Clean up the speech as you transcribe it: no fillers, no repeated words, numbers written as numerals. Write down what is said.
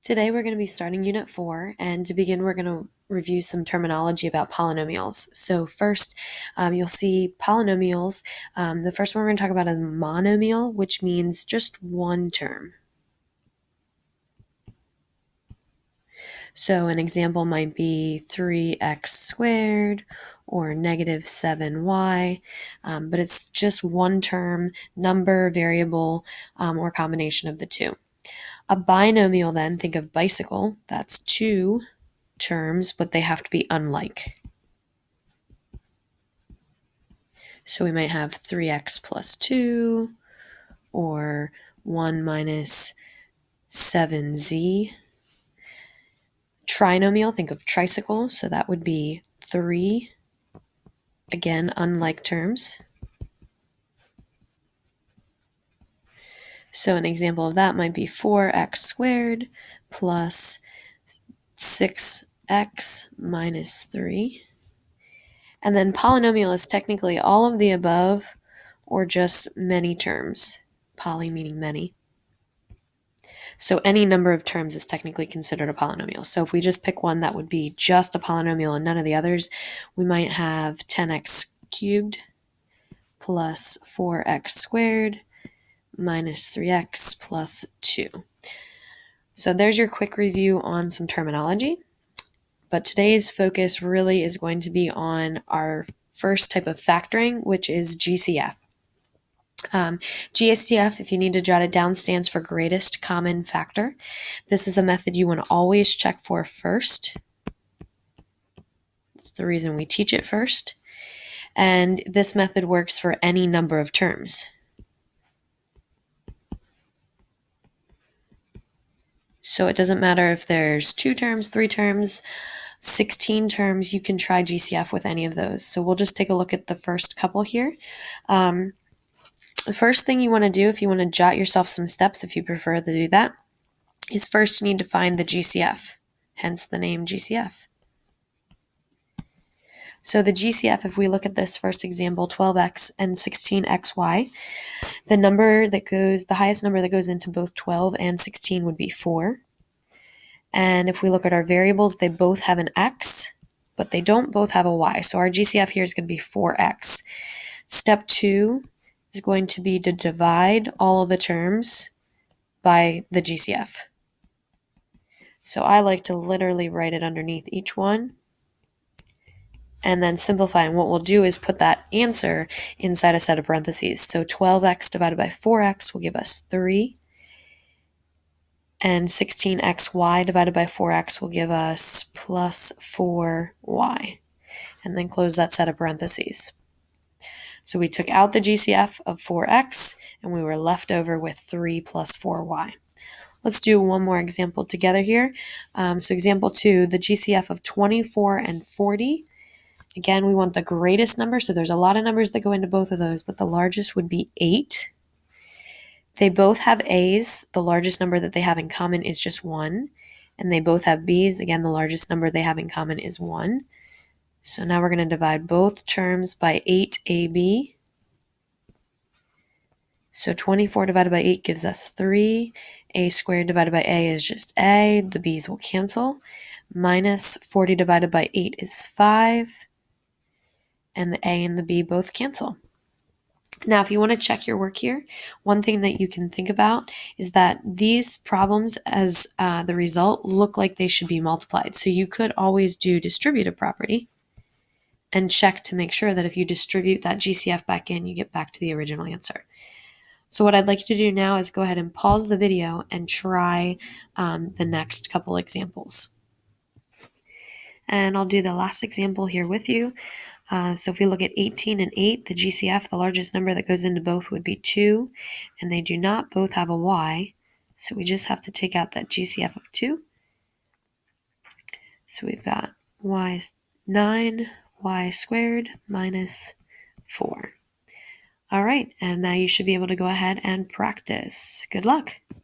Today we're going to be starting Unit 4, and to begin we're going to review some terminology about polynomials. So first, you'll see polynomials. The first one we're going to talk about is monomial, which means just one term. So an example might be 3x squared or negative 7y, but it's just one term, number, variable, or combination of the two. A binomial, then, think of bicycle. That's two terms, but they have to be unlike. So we might have 3x plus 2 or 1 minus 7z. Trinomial, think of tricycle. So that would be 3, again, unlike terms. So an example of that might be 4x squared plus 6x minus 3. And then polynomial is technically all of the above or just many terms. Poly meaning many. So any number of terms is technically considered a polynomial. So if we just pick one that would be just a polynomial and none of the others, we might have 10x cubed plus 4x squared minus 3x plus 2. So there's your quick review on some terminology. But today's focus really is going to be on our first type of factoring, which is GCF. GCF, if you need to jot it down, stands for greatest common factor. This is a method you want to always check for first. That's the reason we teach it first. And this method works for any number of terms. So it doesn't matter if there's 2 terms, 3 terms, 16 terms, you can try GCF with any of those. So we'll just take a look at the first couple here. The first thing you want to do, if you want to jot yourself some steps, if you prefer to do that, is first you need to find the GCF, hence the name GCF. So the GCF, if we look at this first example, 12x and 16xy, the highest number that goes into both 12 and 16 would be 4. And if we look at our variables, they both have an x, but they don't both have a y. So our GCF here is going to be 4x. Step 2 is going to be to divide all of the terms by the GCF. So I like to literally write it underneath each one and then simplify. And what we'll do is put that answer inside a set of parentheses. So 12x divided by 4x will give us 3. And 16xy divided by 4x will give us plus 4y. And then close that set of parentheses. So we took out the GCF of 4x, and we were left over with 3 plus 4y. Let's do one more example together here. So example 2, the GCF of 24 and 40. Again, we want the greatest number, so there's a lot of numbers that go into both of those, but the largest would be 8. They both have a's. The largest number that they have in common is just 1. And they both have b's. Again, the largest number they have in common is 1. So now we're going to divide both terms by 8ab. So 24 divided by 8 gives us 3. A squared divided by a is just a. The b's will cancel. Minus 40 divided by 8 is 5. And the a and the b both cancel. Now, if you want to check your work here, one thing that you can think about is that these problems as the result look like they should be multiplied. So you could always do distributive property and check to make sure that if you distribute that GCF back in, you get back to the original answer. So what I'd like you to do now is go ahead and pause the video and try the next couple examples. And I'll do the last example here with you. So if we look at 18 and 8, the GCF, the largest number that goes into both would be 2, and they do not both have a y, so we just have to take out that GCF of 2. So we've got 9y squared minus 4. All right, and now you should be able to go ahead and practice. Good luck.